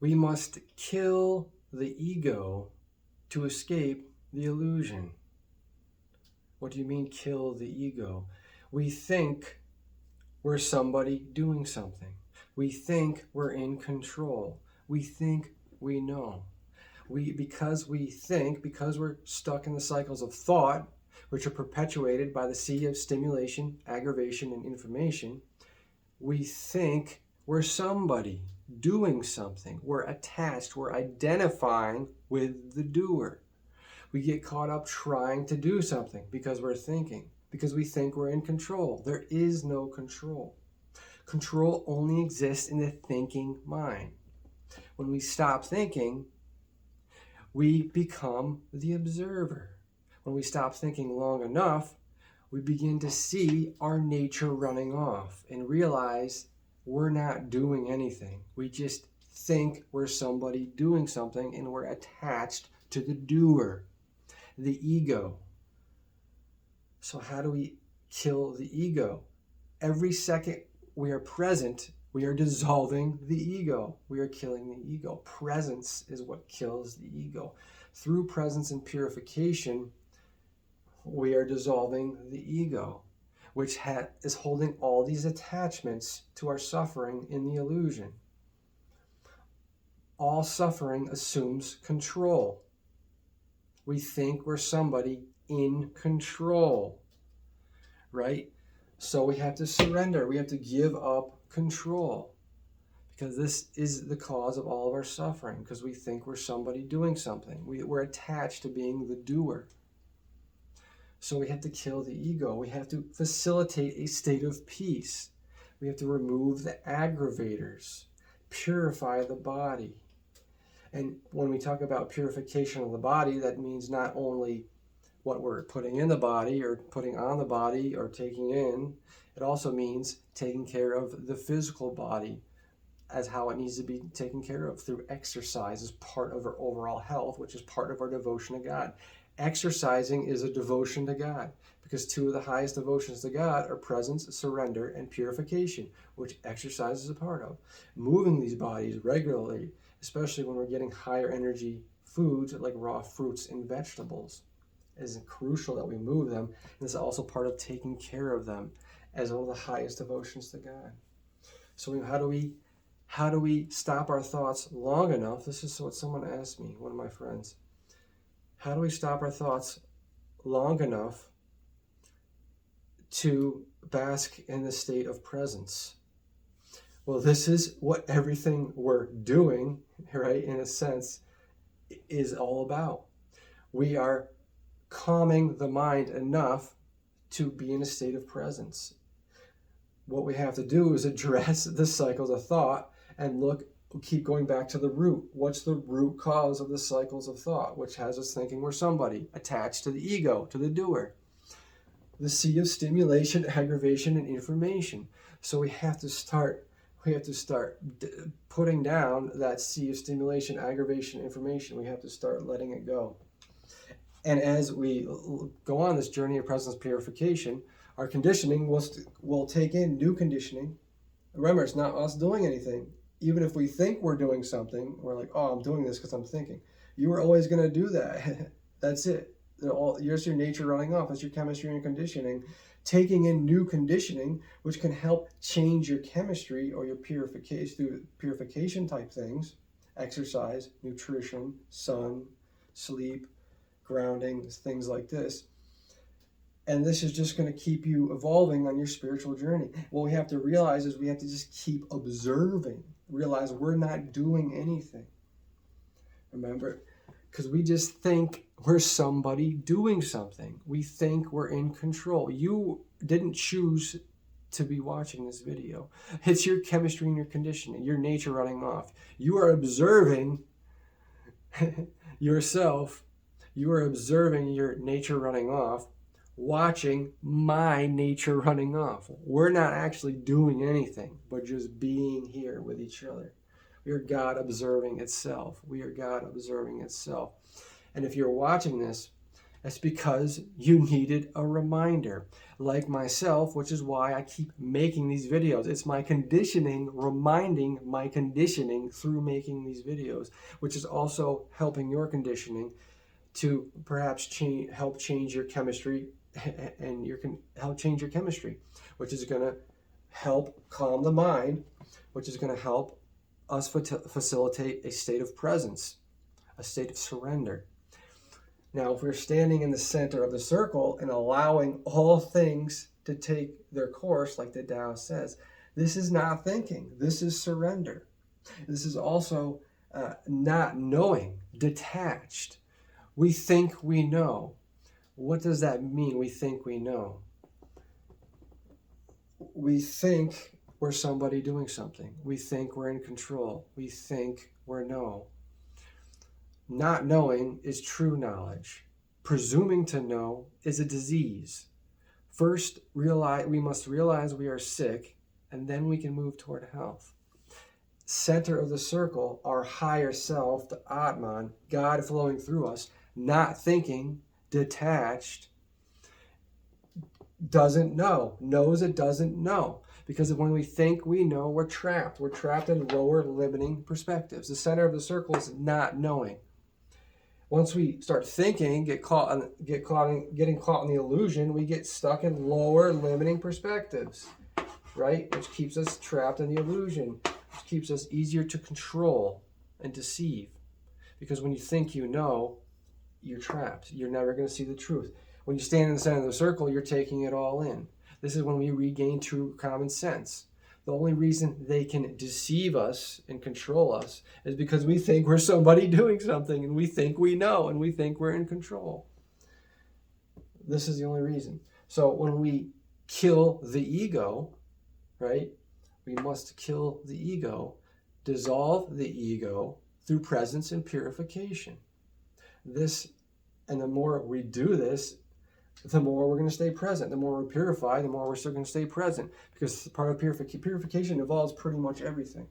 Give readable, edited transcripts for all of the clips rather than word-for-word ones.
We must kill the ego to escape the illusion. What do you mean, kill the ego? We think we're somebody doing something. We think we're in control. We think we know. Because we're stuck in the cycles of thought, which are perpetuated by the sea of stimulation, aggravation, and information, we think we're somebody doing something. We're attached. We're identifying with the doer. We get caught up trying to do something because we're thinking, because we think we're in control. There is no control. Control only exists in the thinking mind. When we stop thinking, we become the observer. When we stop thinking long enough, we begin to see our nature running off and realize we're not doing anything. We just think we're somebody doing something, and we're attached to the doer, the ego. So how do we kill the ego? Every second we are present, we are dissolving the ego. We are killing the ego. Presence is what kills the ego. Through presence and purification, we are dissolving the ego, which is holding all these attachments to our suffering in the illusion. All suffering assumes control. We think we're somebody in control, right? So we have to surrender. We have to give up control, because this is the cause of all of our suffering, because we think we're somebody doing something. We're attached to being the doer. So we have to kill the ego. We have to facilitate a state of peace. We have to remove the aggravators, purify the body. And when we talk about purification of the body, that means not only what we're putting in the body or putting on the body or taking in, it also means taking care of the physical body as how it needs to be taken care of through exercise as part of our overall health, which is part of our devotion to God. Exercising is a devotion to God, because two of the highest devotions to God are presence, surrender, and purification, which exercise is a part of. Moving these bodies regularly, especially when we're getting higher energy foods like raw fruits and vegetables, is crucial that we move them. And it's also part of taking care of them as one of the highest devotions to God. So how do we stop our thoughts long enough? This is what someone asked me, one of my friends. How do we stop our thoughts long enough to bask in the state of presence? Well, this is what everything we're doing, right, in a sense, is all about. We are calming the mind enough to be in a state of presence. What we have to do is address the cycles of thought and keep going back to the root. What's the root cause of the cycles of thought, which has us thinking we're somebody attached to the ego, to the doer? The sea of stimulation, aggravation, and information. So we have to start putting down that sea of stimulation, aggravation, information. We have to start letting it go. And as we go on this journey of presence purification, our conditioning will take in new conditioning. Remember, it's not us doing anything. Even if we think we're doing something, we're like, oh, I'm doing this because I'm thinking. You are always going to do that. That's it. Here's your nature running off. That's your chemistry and conditioning. Taking in new conditioning, which can help change your chemistry or your purification through purification type things, exercise, nutrition, sun, sleep, grounding, things like this. And this is just going to keep you evolving on your spiritual journey. What we have to realize is we have to just keep observing. Realize we're not doing anything. Remember? Because we just think we're somebody doing something. We think we're in control. You didn't choose to be watching this video. It's your chemistry and your conditioning, your nature running off. You are observing yourself. You are observing your nature running off, watching my nature running off. We're not actually doing anything, but just being here with each other. We are God observing itself. We are God observing itself. And if you're watching this It's because you needed a reminder. Like myself, which is why I keep making these videos. It's my conditioning, reminding my conditioning through making these videos, which is also helping your conditioning to perhaps help change your chemistry, and you can help change your chemistry, which is going to help calm the mind, which is going to help us facilitate a state of presence, a state of surrender. Now, if we're standing in the center of the circle and allowing all things to take their course, like the Tao says, this is not thinking. This is surrender. This is also not knowing, detached. We think we know. What does that mean, we think we know? We think we're somebody doing something. We think we're in control. We think we're no. Not knowing is true knowledge. Presuming to know is a disease. First, we must realize we are sick, and then we can move toward health. Center of the circle, our higher self, the Atman, God flowing through us, not thinking, detached, doesn't know, knows it doesn't know. Because when we think we know, we're trapped. We're trapped in lower limiting perspectives. The center of the circle is not knowing. Once we start thinking, getting caught in the illusion, we get stuck in lower limiting perspectives, right? Which keeps us trapped in the illusion, which keeps us easier to control and deceive. Because when you think you know, you're trapped. You're never going to see the truth. When you stand in the center of the circle, you're taking it all in. This is when we regain true common sense. The only reason they can deceive us and control us is because we think we're somebody doing something, and we think we know, and we think we're in control. This is the only reason. So when we kill the ego, right, we must kill the ego, dissolve the ego through presence and purification. And the more we do this, the more we're going to stay present. The more we purify, the more we're still going to stay present. Because part of purification involves pretty much everything.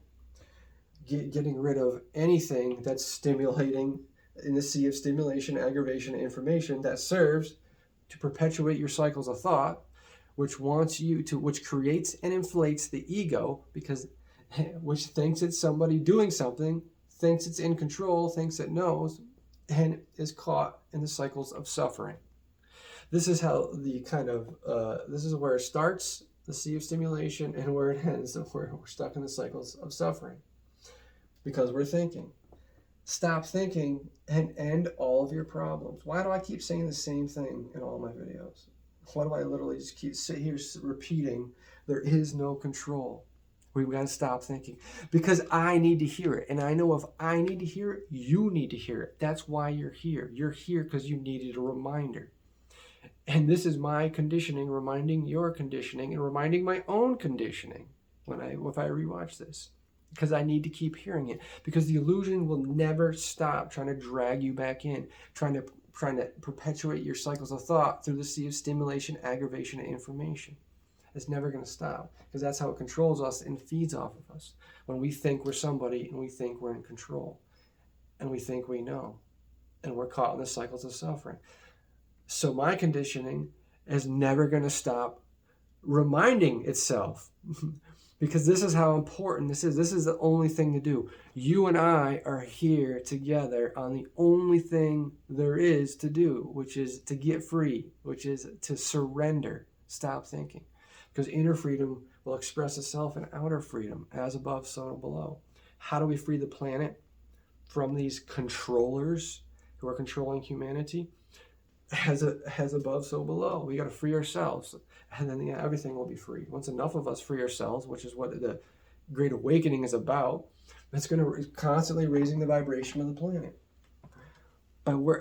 Getting rid of anything that's stimulating in the sea of stimulation, aggravation, and information that serves to perpetuate your cycles of thought, which creates and inflates the ego, which thinks it's somebody doing something, thinks it's in control, thinks it knows, and is caught in the cycles of suffering. This is how this is where it starts, the sea of stimulation, and where it ends, where we're stuck in the cycles of suffering. Because we're thinking. Stop thinking and end all of your problems. Why do I keep saying the same thing in all my videos? Why do I literally just sit here repeating, there is no control? We've got to stop thinking. Because I need to hear it. And I know if I need to hear it, you need to hear it. That's why you're here. You're here because you needed a reminder. And this is my conditioning, reminding your conditioning, and reminding my own conditioning if I rewatch this. Because I need to keep hearing it. Because the illusion will never stop trying to drag you back in, trying to perpetuate your cycles of thought through the sea of stimulation, aggravation, and information. It's never going to stop. Because that's how it controls us and feeds off of us. When we think we're somebody and we think we're in control. And we think we know. And we're caught in the cycles of suffering. So my conditioning is never going to stop reminding itself. Because this is how important this is. This is the only thing to do. You and I are here together on the only thing there is to do, which is to get free, which is to surrender. Stop thinking. Because inner freedom will express itself in outer freedom, as above, so below. How do we free the planet from these controllers who are controlling humanity? As above, so below. We got to free ourselves, and then everything will be free. Once enough of us free ourselves, which is what the Great Awakening is about, it's going to constantly raising the vibration of the planet.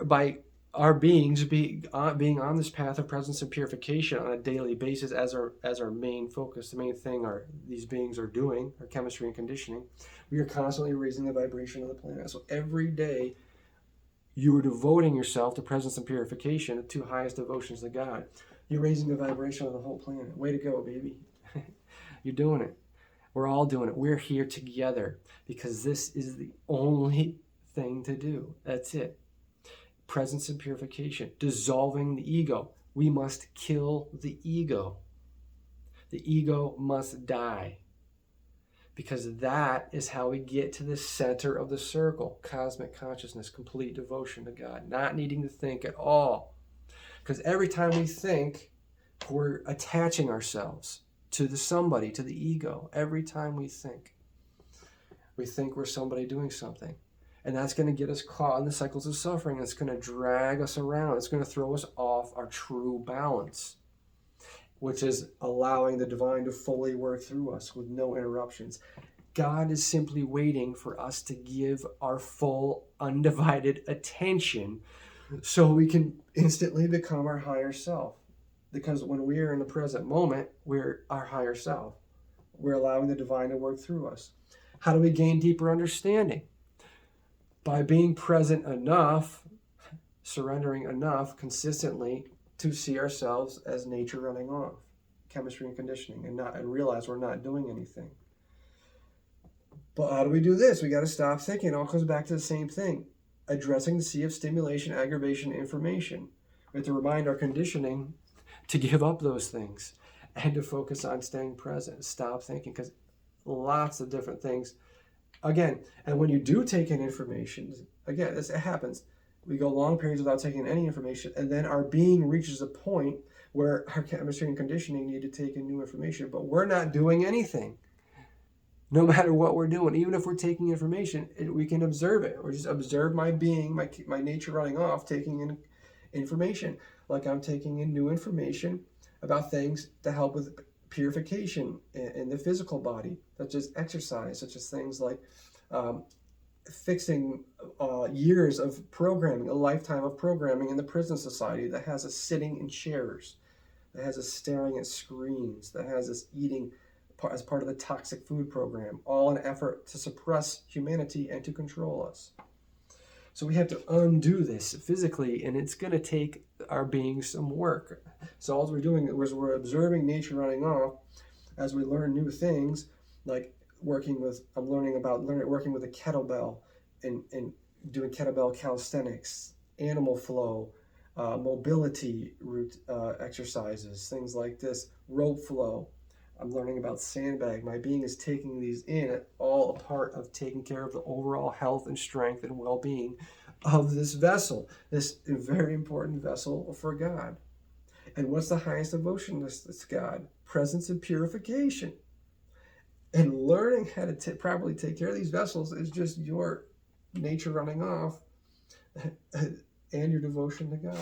By our beings being on this path of presence and purification on a daily basis as our main focus, the main thing these beings are doing, our chemistry and conditioning, we are constantly raising the vibration of the planet. So every day, you are devoting yourself to presence and purification, the two highest devotions to God. You're raising the vibration of the whole planet. Way to go, baby. You're doing it. We're all doing it. We're here together because this is the only thing to do. That's it. presence and purification, dissolving the ego. We must kill the ego. The ego must die, because that is how we get to the center of the circle, cosmic consciousness, complete devotion to God, not needing to think at all. Because every time we think, we're attaching ourselves to the somebody, to the ego. Every time we think we're somebody doing something. And that's going to get us caught in the cycles of suffering. It's going to drag us around. It's going to throw us off our true balance, which is allowing the divine to fully work through us with no interruptions. God is simply waiting for us to give our full, undivided attention so we can instantly become our higher self. Because when we are in the present moment, we're our higher self. We're allowing the divine to work through us. How do we gain deeper understanding? By being present enough, surrendering enough consistently to see ourselves as nature running off, chemistry and conditioning, and realize we're not doing anything. But how do we do this? We got to stop thinking. It all comes back to the same thing. Addressing the sea of stimulation, aggravation, information. We have to remind our conditioning to give up those things and to focus on staying present. Stop thinking, because lots of different things. Again, and when you do take in information, again, it happens. We go long periods without taking any information, and then our being reaches a point where our chemistry and conditioning need to take in new information, but we're not doing anything. No matter what we're doing, even if we're taking information, we can observe it. Or just observe my being, my nature running off, taking in information. Like I'm taking in new information about things to help with purification in the physical body, such as exercise, such as things like fixing years of programming, a lifetime of programming in the prison society that has us sitting in chairs, that has us staring at screens, that has us eating as part of the toxic food program, all in an effort to suppress humanity and to control us. So we have to undo this physically, and it's going to take our being some work. So all we're doing is we're observing nature running off as we learn new things, like working with a kettlebell and doing kettlebell calisthenics, animal flow, mobility route exercises, things like this, rope flow. I'm learning about sandbag. My being is taking these in, all a part of taking care of the overall health and strength and well-being of this vessel, this very important vessel for God. And what's the highest devotion to God? Presence and purification. And learning how to properly take care of these vessels is just your nature running off and your devotion to God.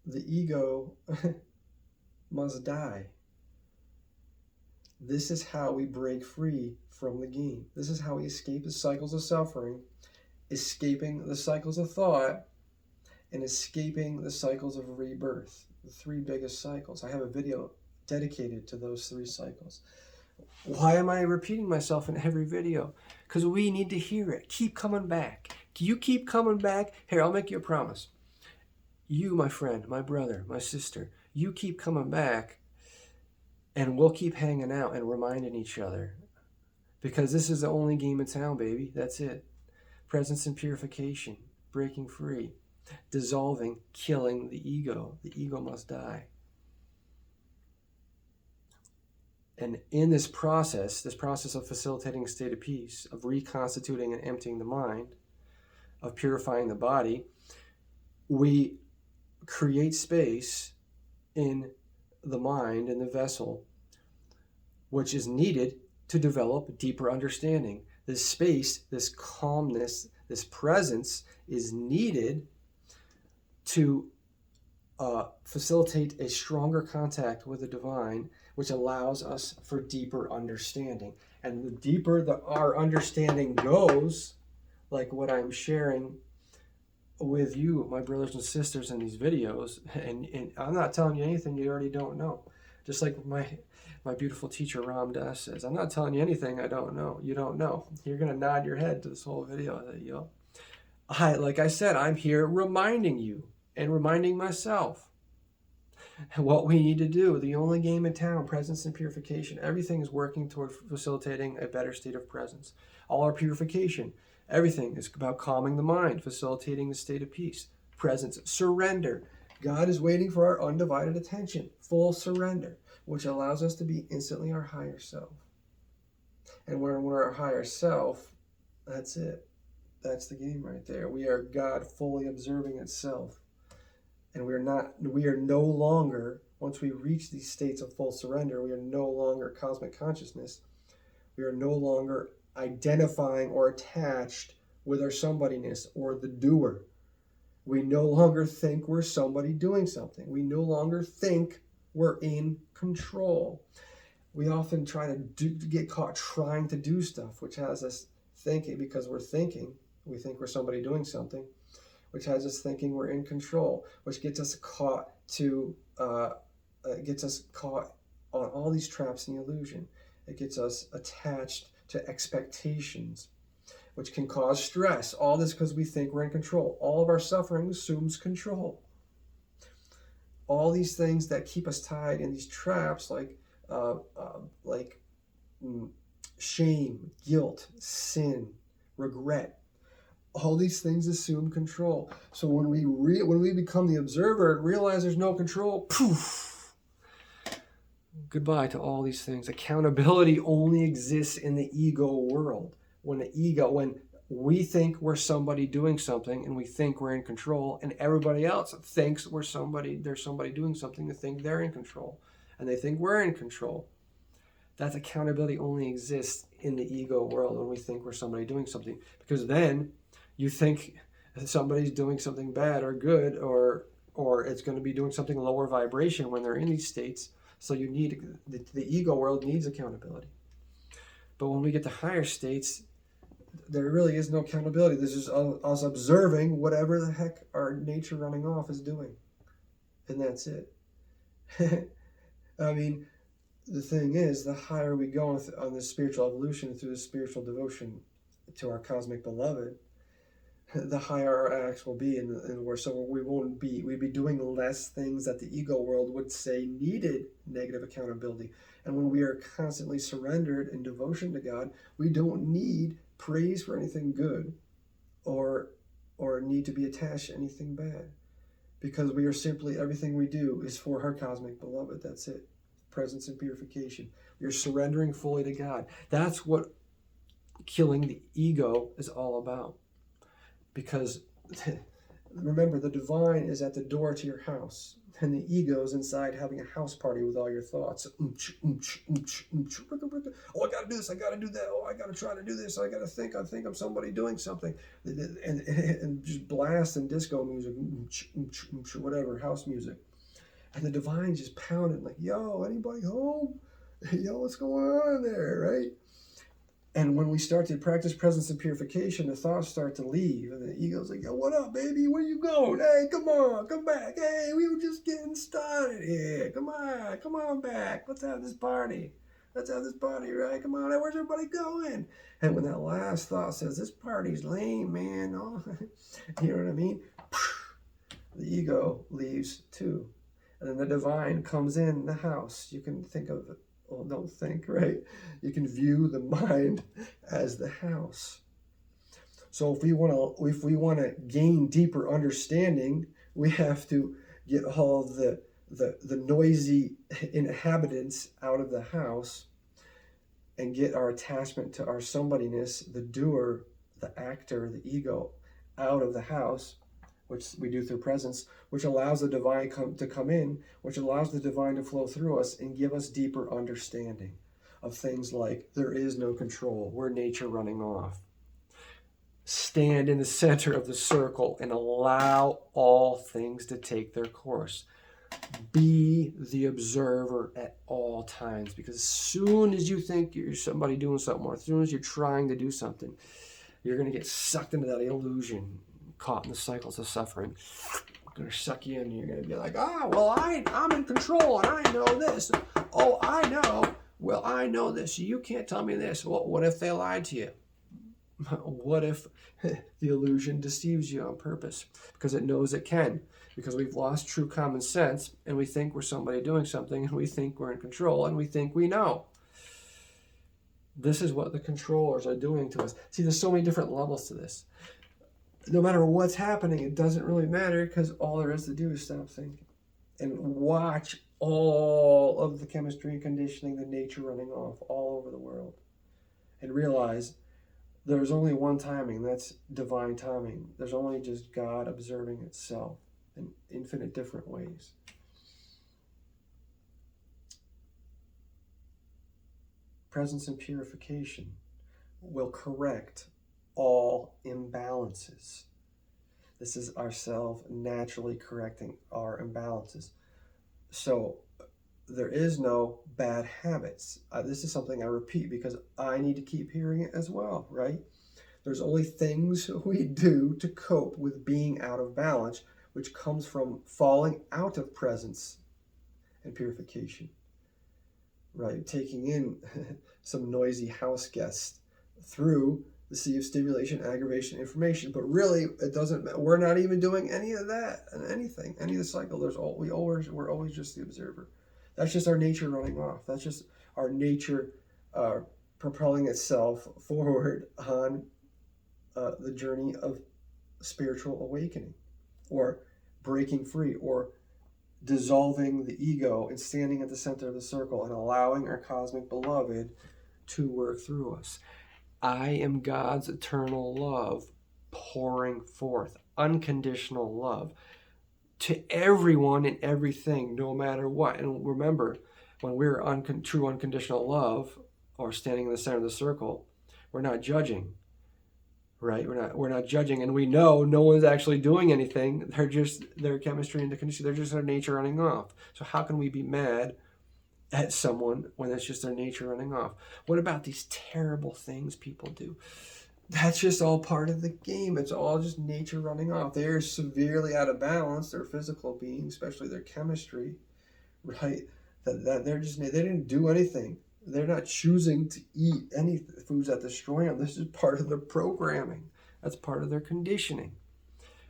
The ego must die. This is how we break free from the game. This is how we escape the cycles of suffering, escaping the cycles of thought, and escaping the cycles of rebirth. The three biggest cycles. I have a video dedicated to those three cycles. Why am I repeating myself in every video? Because we need to hear it. Keep coming back. You keep coming back. Here, I'll make you a promise. You, my friend, my brother, my sister, you keep coming back, and we'll keep hanging out and reminding each other. Because this is the only game in town, baby. That's it. Presence and purification. Breaking free. Dissolving, killing the ego. The ego must die. And in this process of facilitating a state of peace, of reconstituting and emptying the mind, of purifying the body, we create space in the mind and the vessel, which is needed to develop deeper understanding. This space, this calmness, this presence is needed to facilitate a stronger contact with the divine, which allows us for deeper understanding. And the deeper our understanding goes, like what I'm sharing with you, my brothers and sisters, in these videos, and I'm not telling you anything you already don't know. Just like my beautiful teacher Ram Dass says, I'm not telling you anything I don't know. You don't know. You're going to nod your head to this whole video. Like I said, I'm here reminding you and reminding myself what we need to do. The only game in town, presence and purification. Everything is working toward facilitating a better state of presence. All our purification, everything is about calming the mind, facilitating the state of peace. Presence, surrender. God is waiting for our undivided attention, full surrender, which allows us to be instantly our higher self. And when we're our higher self, that's it. That's the game right there. We are God fully observing itself. And we are no longer, once we reach these states of full surrender, we are no longer cosmic consciousness. We are no longer identifying or attached with our somebodyness or the doer. We no longer think we're somebody doing something. We no longer think we're in control. We often try to get caught trying to do stuff, which has us thinking, because we're thinking, we think we're somebody doing something, which has us thinking we're in control, which gets us caught on all these traps and illusion. It gets us attached to expectations, which can cause stress. All this because we think we're in control. All of our suffering assumes control. All these things that keep us tied in these traps, like shame, guilt, sin, regret. All these things assume control. So when we become the observer and realize there's no control, poof, goodbye to all these things. Accountability only exists in the ego world. When we think we're somebody doing something and we think we're in control, and everybody else thinks there's somebody doing something to think they're in control, and they think we're in control. That accountability only exists in the ego world when we think we're somebody doing something, because then you think somebody's doing something bad or good, or it's going to be doing something lower vibration when they're in these states. So you need the ego world needs accountability. But when we get to higher states, there really is no accountability. This is us observing whatever the heck our nature running off is doing, and that's it. I mean, the thing is, the higher we go on this spiritual evolution through the spiritual devotion to our cosmic beloved, the higher our acts will be, and we'd be doing less things that the ego world would say needed negative accountability. And when we are constantly surrendered in devotion to God, we don't need praise for anything good, or need to be attached to anything bad, because we are simply, everything we do is for our cosmic beloved. That's it. Presence and purification. We are surrendering fully to God. That's what killing the ego is all about. Because remember, the divine is at the door to your house, and the ego is inside having a house party with all your thoughts. Oh, I gotta do this, I gotta do that, oh, I gotta try to do this, I think I'm somebody doing something, and just blast and disco music, whatever, house music. And the divine just pounding like, yo, anybody home? Yo, what's going on there, right? And when we start to practice presence and purification, the thoughts start to leave. And the ego's like, yo, what up, baby? Where you going? Hey, come on, come back. Hey, we were just getting started here. Come on back. Let's have this party. Right? Come on, where's everybody going? And when that last thought says, this party's lame, man. Oh, you know what I mean? The ego leaves too. And then the divine comes in the house. You can think of it. Well, don't think, right? You can view the mind as the house. So if we want to gain deeper understanding, we have to get all the noisy inhabitants out of the house and get our attachment to our somebodyness, the doer, the actor, the ego, out of the house, which we do through presence, which allows the divine to come in, which allows the divine to flow through us and give us deeper understanding of things like there is no control, we're nature running off. Stand in the center of the circle and allow all things to take their course. Be the observer at all times, because as soon as you think you're somebody doing something, or as soon as you're trying to do something, you're going to get sucked into that illusion, caught in the cycles of suffering. Going to suck you in, and you're going to be like, I'm in control, and I know this. Oh, I know. Well, I know this. You can't tell me this. Well, what if they lied to you? What if the illusion deceives you on purpose? Because it knows it can. because we've lost true common sense, and we think we're somebody doing something, and we think we're in control, and we think we know. This is what the controllers are doing to us. See, there's so many different levels to this. No matter what's happening, it doesn't really matter, because all there is to do is stop thinking and watch all of the chemistry and conditioning, the nature running off all over the world, and realize there's only one timing, and that's divine timing. There's only just God observing itself in infinite different ways. Presence and purification will correct all imbalances. This is ourselves naturally correcting our imbalances. So there is no bad habits. This is something I repeat because I need to keep hearing it as well, right? There's only things we do to cope with being out of balance, which comes from falling out of presence and purification, right? Taking in some noisy house guests through the sea of stimulation, aggravation, information, but really it doesn't. We're not even doing any of that, anything, any of the cycle. We're always just the observer. That's just our nature running off. That's just our nature propelling itself forward on the journey of spiritual awakening, or breaking free, or dissolving the ego and standing at the center of the circle and allowing our cosmic beloved to work through us. I am God's eternal love pouring forth, unconditional love to everyone and everything, no matter what. And remember, when we're true unconditional love, or standing in the center of the circle, we're not judging, right? We're not judging, and we know no one's actually doing anything. They're just their chemistry and the condition. They're just their nature running off. So how can we be mad at someone when it's just their nature running off? What about these terrible things people do? That's just all part of the game. It's all just nature running off. They're severely out of balance, their physical being, especially their chemistry, right? That they didn't do anything. They're not choosing to eat any foods that destroy them. This is part of their programming. That's part of their conditioning.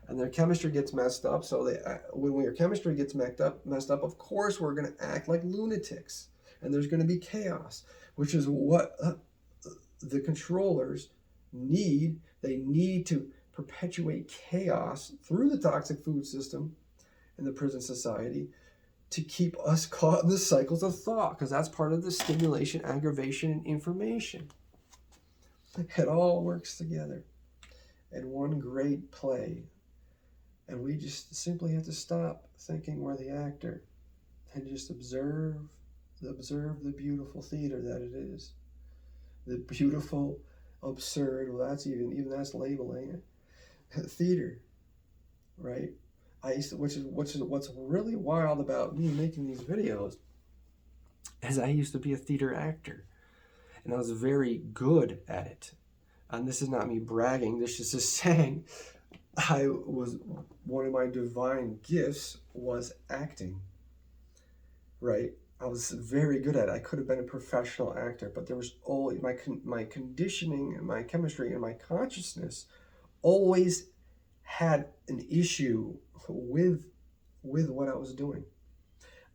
And their chemistry gets messed up. So when your chemistry gets messed up, of course we're going to act like lunatics, and there's going to be chaos, which is what the controllers need. They need to perpetuate chaos through the toxic food system and the prison society to keep us caught in the cycles of thought, because that's part of the stimulation, aggravation, and information. It all works together in one great play. And we just simply have to stop thinking we're the actor and just observe the beautiful theater that it is. The beautiful, absurd, well, that's labeling it. Theater, right? Which is what's really wild about me making these videos is I used to be a theater actor, and I was very good at it. And this is not me bragging. This is just saying one of my divine gifts was acting, right? I was very good at it. I could have been a professional actor, but there was always my conditioning and my chemistry and my consciousness always had an issue with what I was doing.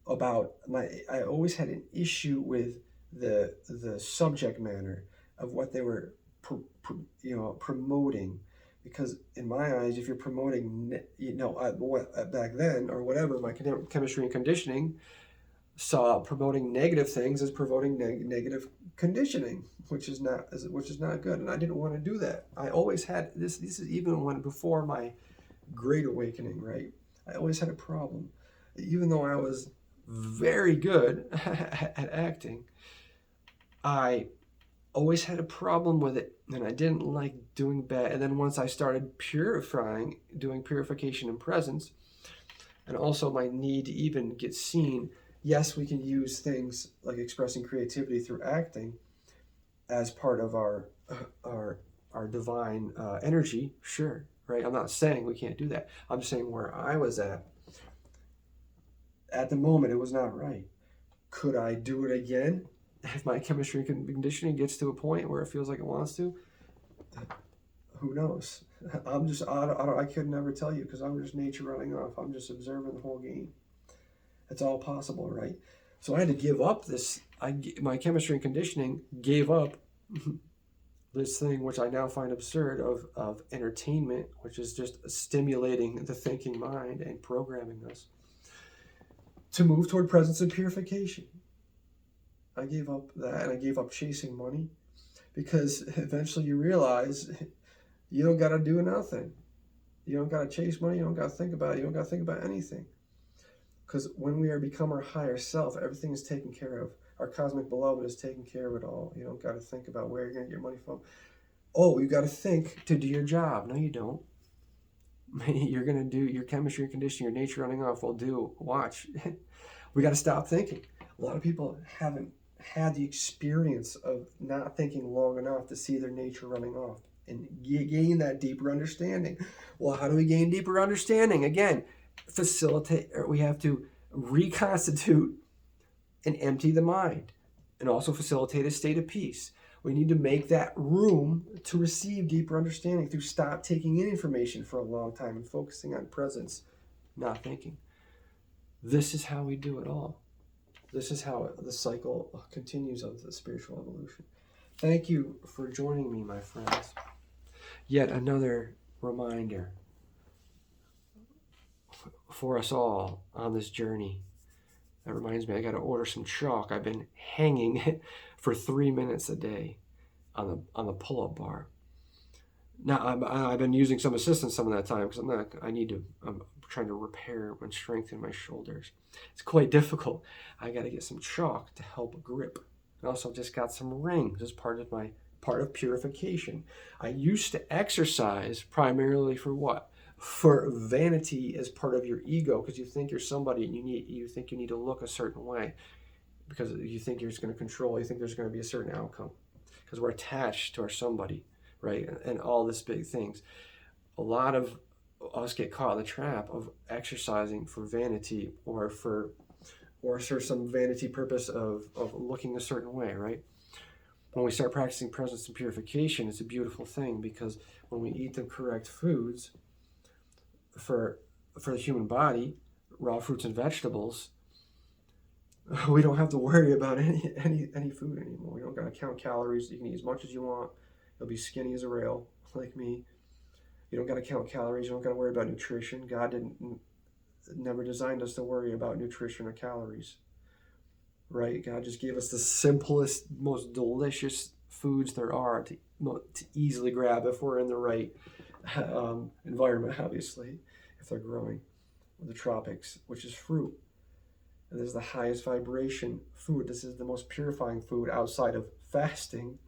I always had an issue with the subject matter of what they were promoting, because in my eyes, if you're promoting back then or whatever, my chemistry and conditioning saw promoting negative things as promoting negative conditioning, which is not good, and I didn't want to do that. I always had this is even before my great awakening, right? I always had a problem. Even though I was very good at acting, I always had a problem with it, and I didn't like doing bad. And then once I started doing purification and presence, and also my need to even get seen, yes, we can use things like expressing creativity through acting as part of our divine energy, sure, right? I'm not saying we can't do that. I'm just saying where I was at the moment, it was not right. Could I do it again if my chemistry and conditioning gets to a point where it feels like it wants to? Who knows? I could never tell you because I'm just nature running off. I'm just observing the whole game. It's all possible, right? So I had to give up this. My chemistry and conditioning gave up this thing, which I now find absurd, of entertainment, which is just stimulating the thinking mind and programming us to move toward presence and purification. I gave up that, and I gave up chasing money because eventually you realize you don't got to do nothing. You don't got to chase money. You don't got to think about it. You don't got to think about anything. Because when we are become our higher self, everything is taken care of. Our cosmic beloved is taking care of it all. You don't got to think about where you're going to get your money from. Oh, you got to think to do your job. No, you don't. You're going to do your chemistry and conditioning, your nature running off. Well, watch. We got to stop thinking. A lot of people haven't had the experience of not thinking long enough to see their nature running off and gain that deeper understanding. Well, how do we gain deeper understanding? Again, we have to reconstitute and empty the mind and also facilitate a state of peace. We need to make that room to receive deeper understanding through stop taking in information for a long time and focusing on presence, not thinking. This is how we do it all. This is how the cycle continues of the spiritual evolution. Thank you for joining me, my friends. Yet another reminder for us all on this journey. That reminds me, I got to order some chalk. I've been hanging for 3 minutes a day on the pull-up bar. Now I've been using some assistance some of that time because I'm trying to repair and strengthen my shoulders. It's quite difficult. I got to get some chalk to help grip. I also just got some rings as part of purification. I used to exercise primarily for what? For vanity as part of your ego, because you think you're somebody and you think you need to look a certain way because you think you're just going to control. You think there's going to be a certain outcome because we're attached to our somebody, right? And all this big things. A lot of us get caught in the trap of exercising for vanity or for some vanity purpose of looking a certain way, right? When we start practicing presence and purification, it's a beautiful thing because when we eat the correct foods for the human body, raw fruits and vegetables, we don't have to worry about any food anymore. We don't got to count calories. You can eat as much as you want. You'll be skinny as a rail, like me. You don't got to count calories. You don't got to worry about nutrition. God never designed us to worry about nutrition or calories, right? God just gave us the simplest, most delicious foods there are to easily grab if we're in the right environment, obviously, if they're growing in the tropics, which is fruit. And this is the highest vibration food. This is the most purifying food outside of fasting,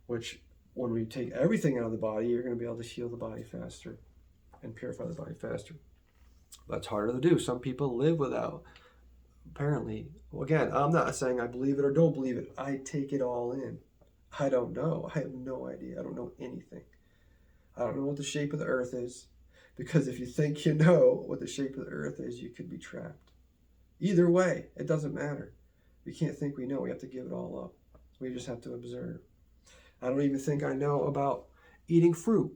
which when we take everything out of the body, you're going to be able to heal the body faster and purify the body faster. That's harder to do. Some people live without, apparently. Well, again, I'm not saying I believe it or don't believe it. I take it all in. I don't know. I have no idea. I don't know anything. I don't know what the shape of the earth is, because if you think you know what the shape of the earth is, you could be trapped. Either way, it doesn't matter. We can't think we know. We have to give it all up. We just have to observe. I don't even think I know about eating fruit.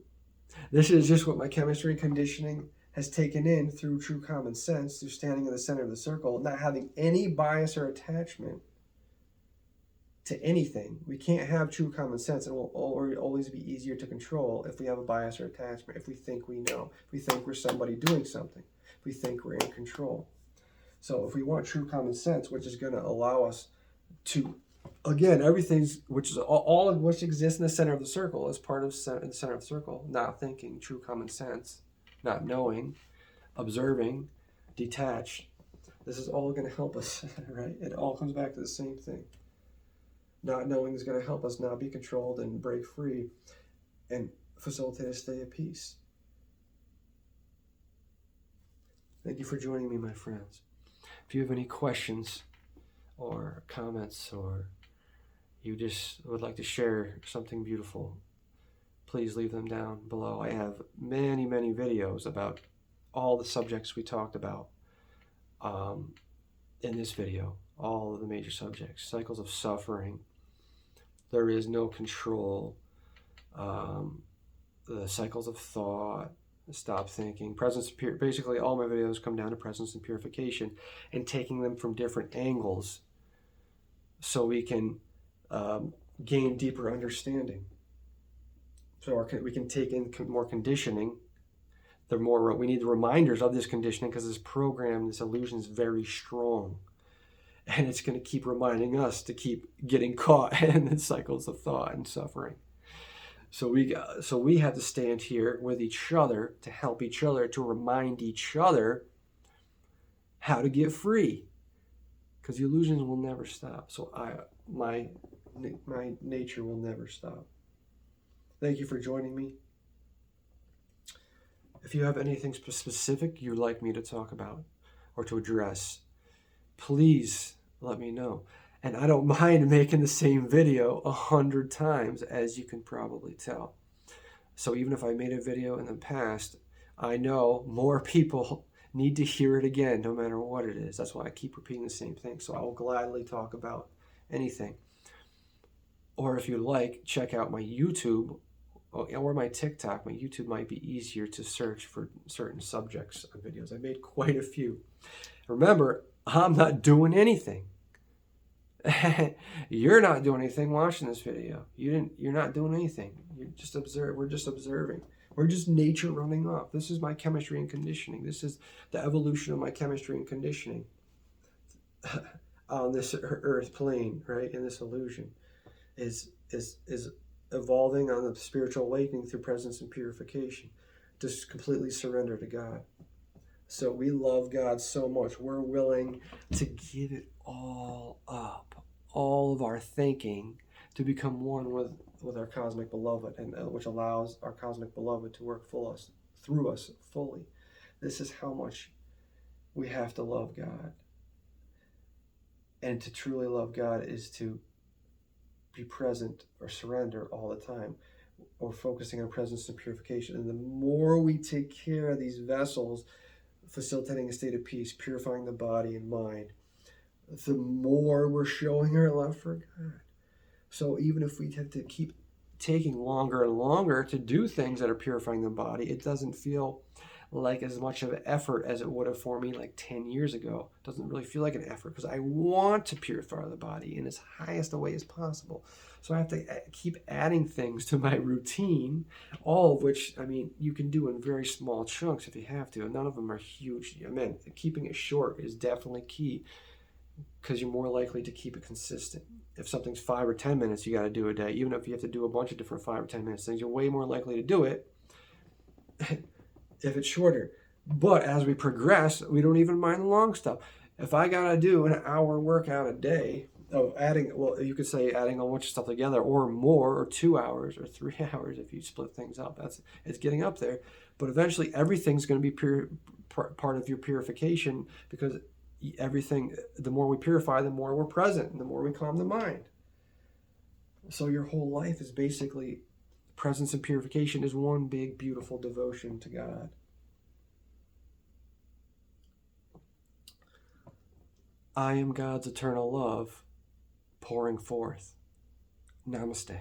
This is just what my chemistry and conditioning has taken in through true common sense, through standing in the center of the circle, not having any bias or attachment to anything. We can't have true common sense. It will always be easier to control if we have a bias or attachment, if we think we know, if we think we're somebody doing something, if we think we're in control. So if we want true common sense, which is going to allow us to, again, which is all of which exists in the center of the circle is part of the center of the circle, not thinking, true common sense, not knowing, observing, detached. This is all going to help us, right? It all comes back to the same thing. Not knowing is going to help us not be controlled and break free and facilitate a state of peace. Thank you for joining me, my friends. If you have any questions or comments, or you just would like to share something beautiful, please leave them down below. I have many, many videos about all the subjects we talked about in this video, all of the major subjects, cycles of suffering. There is no control. the cycles of thought, stop thinking, presence, basically all my videos come down to presence and purification and taking them from different angles so we can gain deeper understanding. So we can take in more conditioning. The more we need the reminders of this conditioning, because this program, this illusion is very strong. And it's going to keep reminding us to keep getting caught in the cycles of thought and suffering. So we have to stand here with each other to help each other, to remind each other how to get free, because the illusions will never stop. So my nature will never stop. Thank you for joining me. If you have anything specific you'd like me to talk about or to address, please let me know. And I don't mind making the same video 100 times, as you can probably tell. So even if I made a video in the past, I know more people need to hear it again, no matter what it is. That's why I keep repeating the same thing. So I will gladly talk about anything. Or if you'd like, check out my YouTube or my TikTok. My YouTube might be easier to search for certain subjects of videos. I made quite a few. Remember, I'm not doing anything. You're not doing anything watching this video. You're not doing anything. You're just we're just observing. We're just nature running off. This is my chemistry and conditioning. This is the evolution of my chemistry and conditioning on this earth plane, right? In this illusion is evolving on the spiritual awakening through presence and purification. Just completely surrender to God. So we love God so much. We're willing to give it all up, all of our thinking, to become one with our cosmic beloved, and which allows our cosmic beloved to work through us fully. This is how much we have to love God. And to truly love God is to be present or surrender all the time, or focusing on presence and purification. And the more we take care of these vessels, facilitating a state of peace, purifying the body and mind, the more we're showing our love for God. So even if we have to keep taking longer and longer to do things that are purifying the body, it doesn't feel like as much of an effort as it would have for me like 10 years ago. It doesn't really feel like an effort, because I want to purify the body in as highest a way as possible. So I have to keep adding things to my routine, all of which, I mean, you can do in very small chunks if you have to. None of them are huge. I mean, keeping it short is definitely key, because you're more likely to keep it consistent. If something's 5 or 10 minutes you got to do a day, even if you have to do a bunch of different 5 or 10 minutes things, you're way more likely to do it if it's shorter. But as we progress, we don't even mind the long stuff. If I got to do an hour workout a day, you could say adding a bunch of stuff together, or more, or 2 hours or 3 hours if you split things up. It's getting up there. But eventually everything's going to be part of your purification, because everything, the more we purify, the more we're present, and the more we calm the mind. So your whole life is basically presence and purification is one big, beautiful devotion to God. I am God's eternal love pouring forth. Namaste.